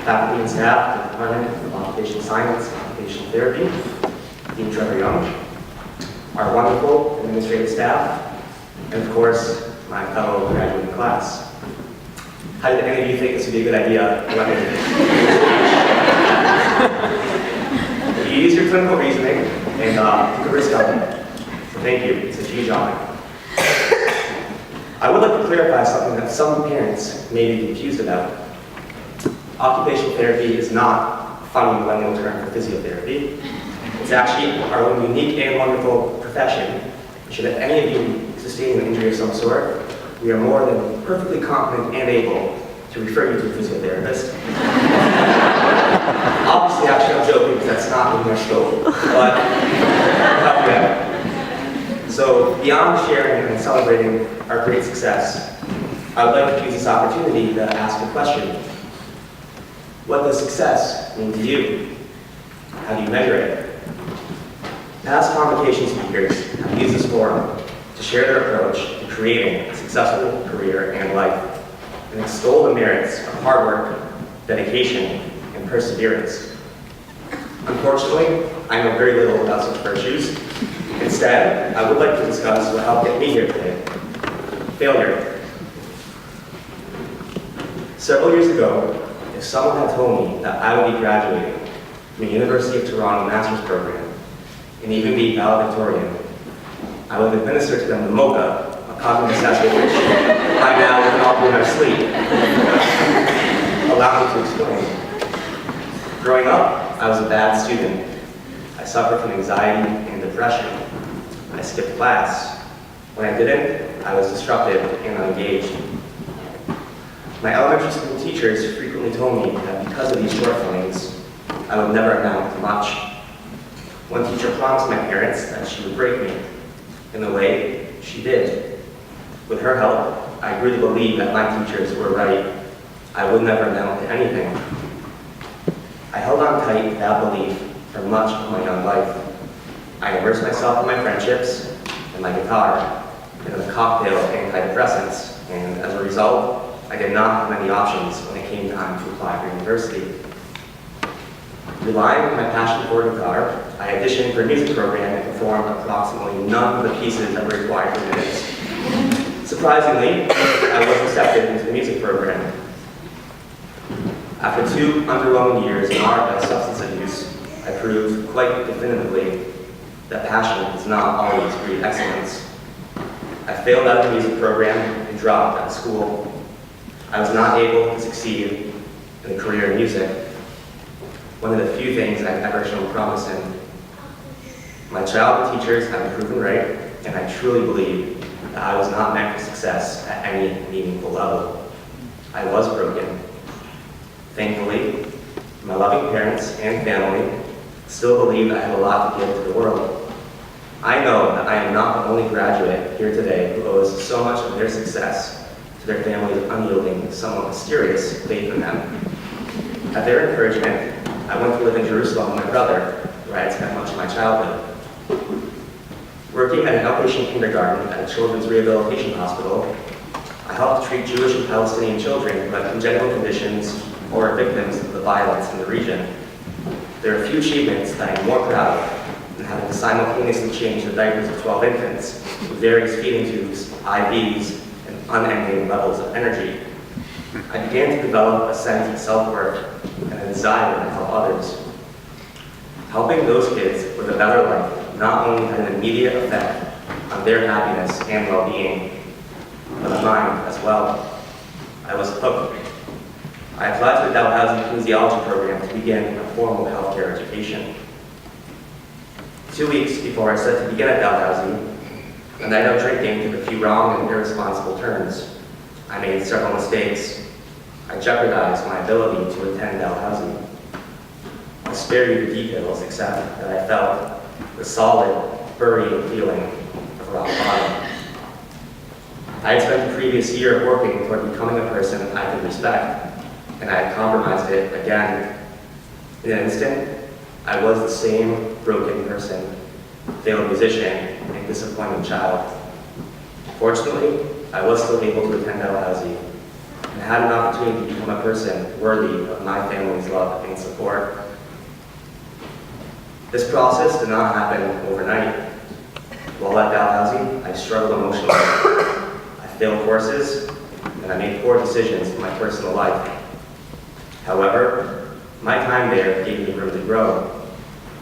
faculty and staff of the Department of Occupational Science and Occupational Therapy, Dean Trevor Young, our wonderful administrative staff, and of course, my fellow graduating class. How did any of you think this would be a good idea? You used your clinical reasoning and took a risk on it. So thank you. It's a huge honor. I would like to clarify something that some parents may be confused about. Occupational therapy is not a funny millennial term for physiotherapy. It's actually our own unique and wonderful profession. Should any of you sustain an injury of some sort, we are more than perfectly competent and able to refer you to a physiotherapist. Obviously, actually, I'm joking because that's not in their scope, but I'll help you out. So, beyond sharing and celebrating our great success, I would like to use this opportunity to ask a question. What does success mean to you? How do you measure it? Past Convocation speakers have used this forum to share their approach to creating a successful career and life, and extol the merits of hard work, dedication, and perseverance. Unfortunately, I know very little about such virtues. Instead, I would like to discuss what helped get me here today: failure. Several years ago, if someone had told me that I would be graduating from the University of Toronto Master's Program and even be valedictorian, I would administer to them the MOCA, a cognitive assessment which by now we can all do in our sleep. Allow me to explain. Growing up, I was a bad student. I suffered from anxiety and depression. I skipped class. When I didn't, I was disruptive and unengaged. My elementary school teachers frequently told me that because of these shortcomings, I would never amount to much. One teacher promised my parents that she would break me. In a way, she did. With her help, I grew to believe that my teachers were right. I would never amount to anything. I held on tight to that belief for much of my young life. I immersed myself in my friendships and my guitar, and a cocktail of antidepressants, and as a result, I did not have many options when it came time to apply for university. Relying on my passion for guitar, I auditioned for a music program and performed approximately none of the pieces that were required for minutes. Surprisingly, I was accepted into the music program. After 2 underwhelming years marked by substance abuse, I proved quite definitively that passion does not always breed excellence. I failed out of the music program and dropped out of school. I was not able to succeed in a career in music, one of the few things I've ever shown promise in. My childhood teachers have been proven right, and I truly believe that I was not meant for success at any meaningful level. I was broken. Thankfully, my loving parents and family still believe I have a lot to give to the world. I know that I am not the only graduate here today who owes so much of their success to their family's unyielding, somewhat mysterious faith in them. At their encouragement, I went to live in Jerusalem with my brother, where I had spent much of my childhood. Working at an outpatient kindergarten at a children's rehabilitation hospital, I helped treat Jewish and Palestinian children who had congenital conditions or are victims of the violence in the region. There are a few achievements that I am more proud of than having to simultaneously change the diapers of 12 infants with various feeding tubes, IVs, and unending levels of energy. I began to develop a sense of self-worth and a desire to help others. Helping those kids with a better life not only had an immediate effect on their happiness and well-being, but on mine as well. I was hooked. I applied to the Dalhousie kinesiology program to begin a formal healthcare education. 2 weeks before I set to begin at Dalhousie, a night of drinking took a few wrong and irresponsible turns. I made several mistakes. I jeopardized my ability to attend Dalhousie. I'll spare you the details, except that I felt the solid, burying feeling of rock bottom. I had spent the previous year working toward becoming a person I could respect, and I had compromised it again. In an instant, I was the same broken person, failed musician, and disappointed child. Fortunately, I was still able to attend Dalhousie. and had an opportunity to become a person worthy of my family's love and support. This process did not happen overnight. While at Dalhousie, I struggled emotionally. I failed courses, and I made poor decisions in my personal life. However, my time there gave me room to grow.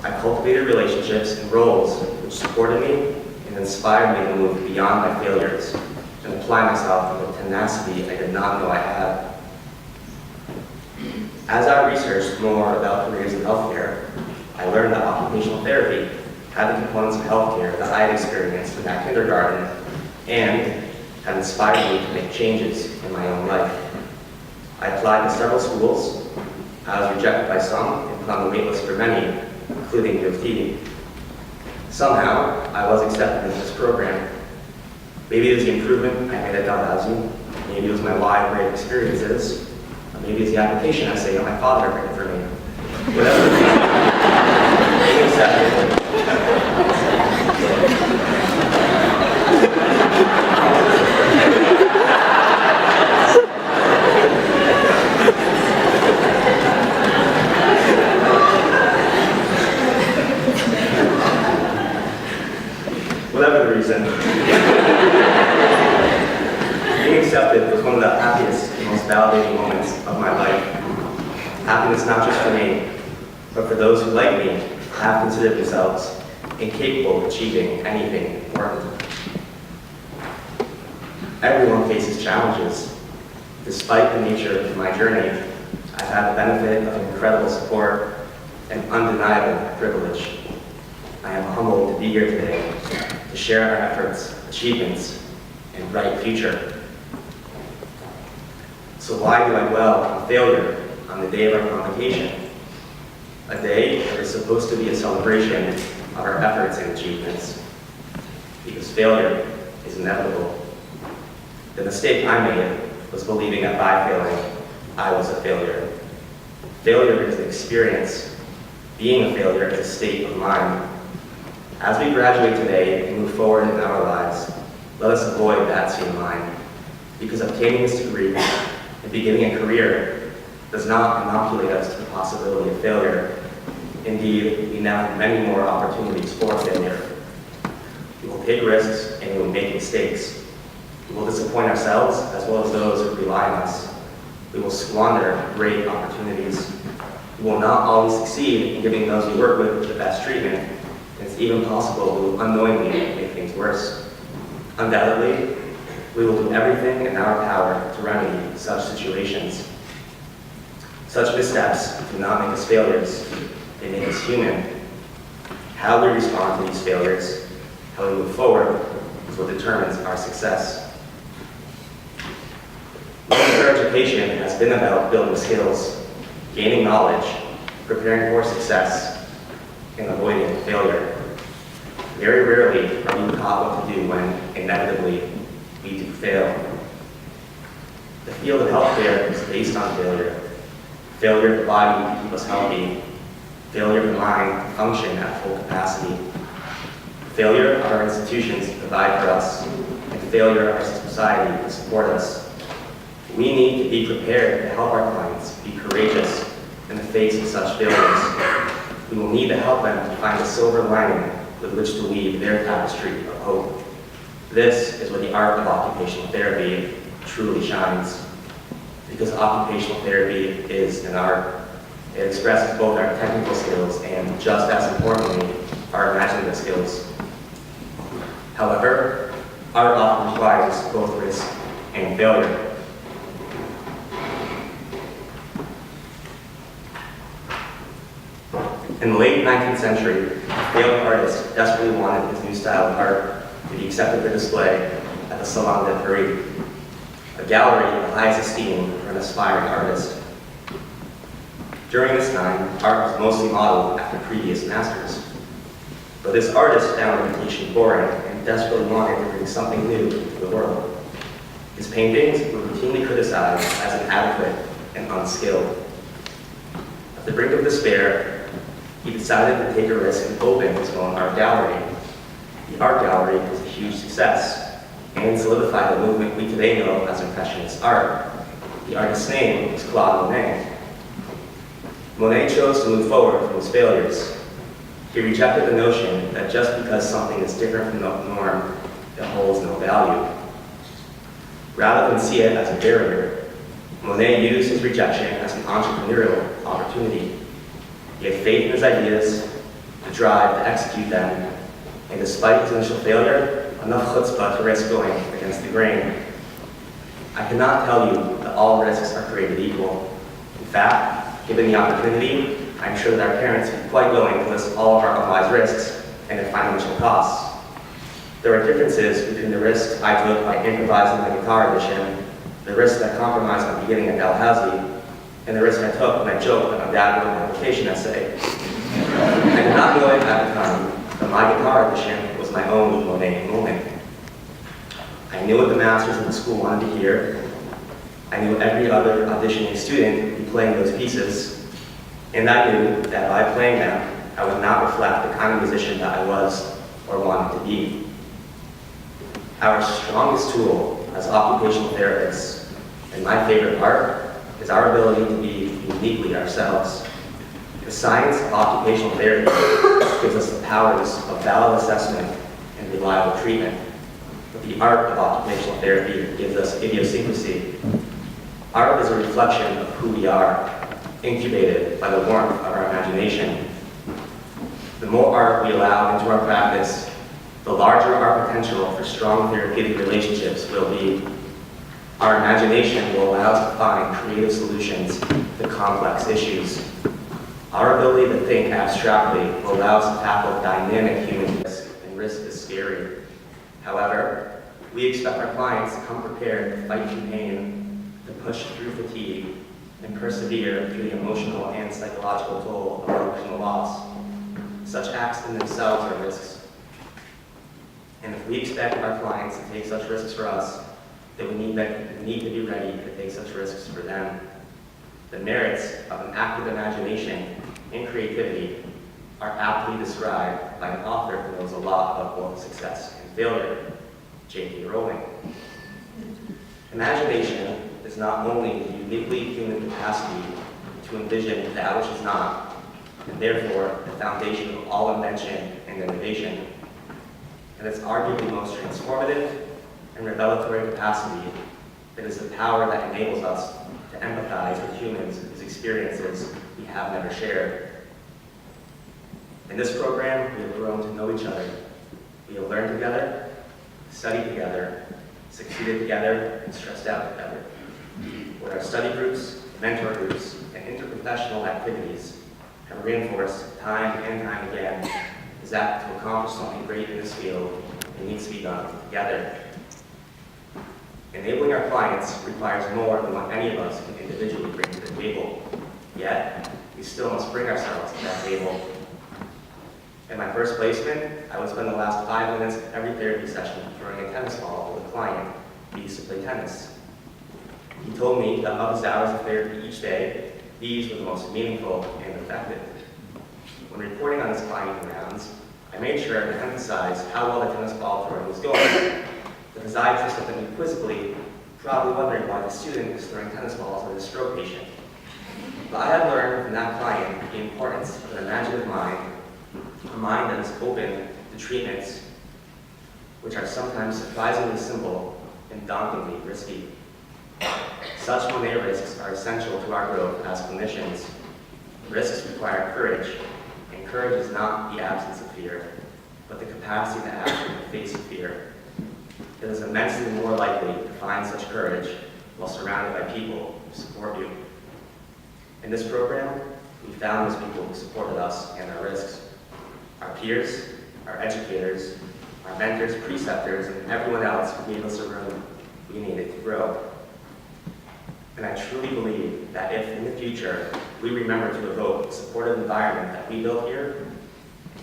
I cultivated relationships and roles which supported me and inspired me to move beyond my failures and apply myself with a tenacity I did not know I had. As I researched more about careers in healthcare, I learned that occupational therapy had the components of healthcare that I had experienced in that kindergarten and had inspired me to make changes in my own life. I applied to several schools. I was rejected by some and put on the wait list for many, including U of T. Somehow, I was accepted into this program. Maybe it was the improvement I made at Dalhousie, maybe it was my wide array of experiences, or maybe it's the application essay that my father written for me. Whatever it is, being accepted. Whatever the reason, being accepted was one of the happiest and most validating moments of my life. Happiness not just for me, but for those who, like me, have considered themselves incapable of achieving anything important. Everyone faces challenges. Despite the nature of my journey, I've had the benefit of incredible support and undeniable privilege. I am humbled to be here today to share our efforts, achievements, and bright future. So why do I dwell on failure on the day of our convocation? A day that is supposed to be a celebration of our efforts and achievements. Because failure is inevitable. The mistake I made was believing that by failing, I was a failure. Failure is an experience. Being a failure is a state of mind. As we graduate today and move forward in our lives, let us avoid that state of mind, because obtaining this degree and beginning a career does not inoculate us to the possibility of failure. Indeed, we now have many more opportunities for failure. We will take risks and we will make mistakes. We will disappoint ourselves as well as those who rely on us. We will squander great opportunities. We will not always succeed in giving those we work with the best treatment. It's even possible we will unknowingly make things worse. Undoubtedly, we will do everything in our power to remedy such situations. Such missteps do not make us failures, they make us human. How we respond to these failures, how we move forward, is what determines our success. Learning education has been about building skills, gaining knowledge, preparing for success, and avoiding failure. Very rarely are you taught what to do when, inevitably, we do fail. The field of healthcare is based on failure. Failure of the body to keep us healthy. Failure of the mind to function at full capacity. Failure of our institutions to provide for us, and failure of our society to support us. We need to be prepared to help our clients be courageous in the face of such failures. We will need to help them to find a silver lining with which to weave their tapestry of hope. This is where the art of occupational therapy truly shines. Because occupational therapy is an art. It expresses both our technical skills and, just as importantly, our imaginative skills. However, art often requires both risk and failure. In the late 19th century, a failed artist desperately wanted his new style of art to be accepted for display at the Salon de Paris, a gallery of the highest esteem for an aspiring artist. During this time, art was mostly modeled after previous masters. But this artist found imitation boring and desperately wanted to bring something new to the world. His paintings were routinely criticized as inadequate and unskilled. At the brink of despair, he decided to take a risk and open his own art gallery. The art gallery was a huge success and solidified the movement we today know as Impressionist art. The artist's name is Claude Monet. Monet chose to move forward from his failures. He rejected the notion that just because something is different from the norm, it holds no value. Rather than see it as a barrier, Monet used his rejection as an entrepreneurial opportunity. He had faith in his ideas, the drive to execute them, and despite his initial failure, enough chutzpah to risk going against the grain. I cannot tell you that all risks are created equal. In fact, given the opportunity, I'm sure that our parents would be quite willing to list all of our unwise risks and their financial costs. There are differences between the risks I took by improvising my guitar edition, the risk that compromised my beginning at Dalhousie, and the risk I took when I joked that my dad wrote my application essay. I did not know it at the time, but my guitar edition was my own Monet moment. I knew what the masters of the school wanted to hear. I knew every other auditioning student would be playing those pieces, and I knew that by playing them, I would not reflect the kind of musician that I was or wanted to be. Our strongest tool as occupational therapists, and my favorite part, is our ability to be uniquely ourselves. The science of occupational therapy gives us the powers of valid assessment and reliable treatment, but the art of occupational therapy gives us idiosyncrasy. Art is a reflection of who we are, incubated by the warmth of our imagination. The more art we allow into our practice, the larger our potential for strong therapeutic relationships will be. Our imagination will allow us to find creative solutions to complex issues. Our ability to think abstractly will allow us to tackle dynamic human risk, and risk is scary. However, we expect our clients to come prepared to fight through pain, to push through fatigue, and persevere through the emotional and psychological toll of emotional loss. Such acts in themselves are risks. And if we expect our clients to take such risks for us, then we need to be ready to take such risks for them. The merits of an active imagination and creativity are aptly described by an author who knows a lot about both success and failure, J.K. Rowling. Imagination is not only the uniquely human capacity to envision that which is not, and therefore the foundation of all invention and innovation, and its arguably most transformative and revelatory capacity. It is the power that enables us to empathize with humans whose experiences we have never shared. In this program, we have grown to know each other. We have learned together, studied together, succeeded together, and stressed out together. With our study groups, mentor groups, and interprofessional activities have reinforced time and time again is that to accomplish something great in this field, it needs to be done together. Enabling our clients requires more than what any of us can individually bring to the table. Yet, we still must bring ourselves to that table. In my first placement, I would spend the last 5 minutes of every therapy session throwing a tennis ball with a client who used to play tennis. He told me that of his hours of therapy each day, these were the most meaningful and effective. When reporting on his client rounds, I made sure to emphasize how well the tennis ball throwing was going. The physiatrist looked at me quizzically, probably wondering why the student was throwing tennis balls at his stroke patient. But I had learned from that client the importance of an imaginative mind, a mind that is open to treatments which are sometimes surprisingly simple and dauntingly risky. Such Monet risks are essential to our growth as clinicians. Risks require courage, and courage is not the absence of fear, but the capacity to act in the face of fear. It is immensely more likely to find such courage while surrounded by people who support you. In this program, we found those people who supported us and our risks. Our peers, our educators, our mentors, preceptors, and everyone else who gave us a room we needed to grow. And I truly believe that if in the future we remember to evoke the supportive environment that we built here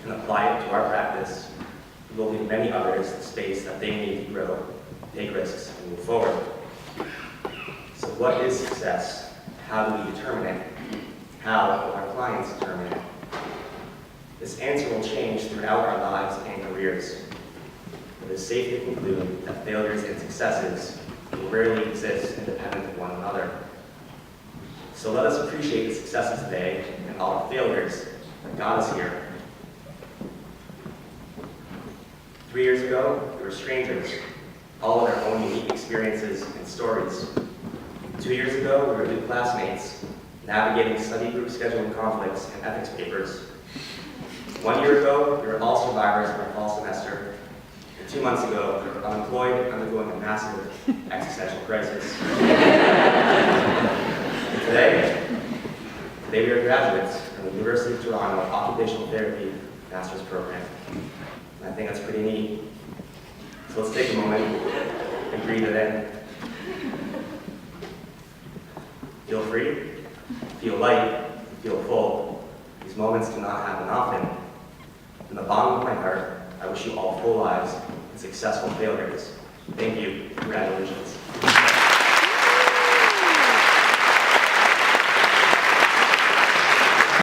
and apply it to our practice, we will give many others the space that they need to grow, take risks, and move forward. So what is success? How do we determine it? How will our clients determine it? This answer will change throughout our lives and careers. It is safe to conclude that failures and successes will rarely exist independent of one another. So let us appreciate the successes today and all the failures that got us here. 3 years ago, we were strangers, all with our own unique experiences and stories. 2 years ago, we were new classmates, navigating study group scheduling conflicts and ethics papers. 1 year ago, we were all survivors of our fall semester. And 2 months ago, we were unemployed and undergoing a massive existential crisis. And today we are graduates from the University of Toronto Occupational Therapy Master's Program. And I think that's pretty neat. So let's take a moment and breathe it in. Feel free, feel light, feel full. These moments do not happen often. From the bottom of my heart, I wish you all full lives and successful failures. Thank you. Congratulations.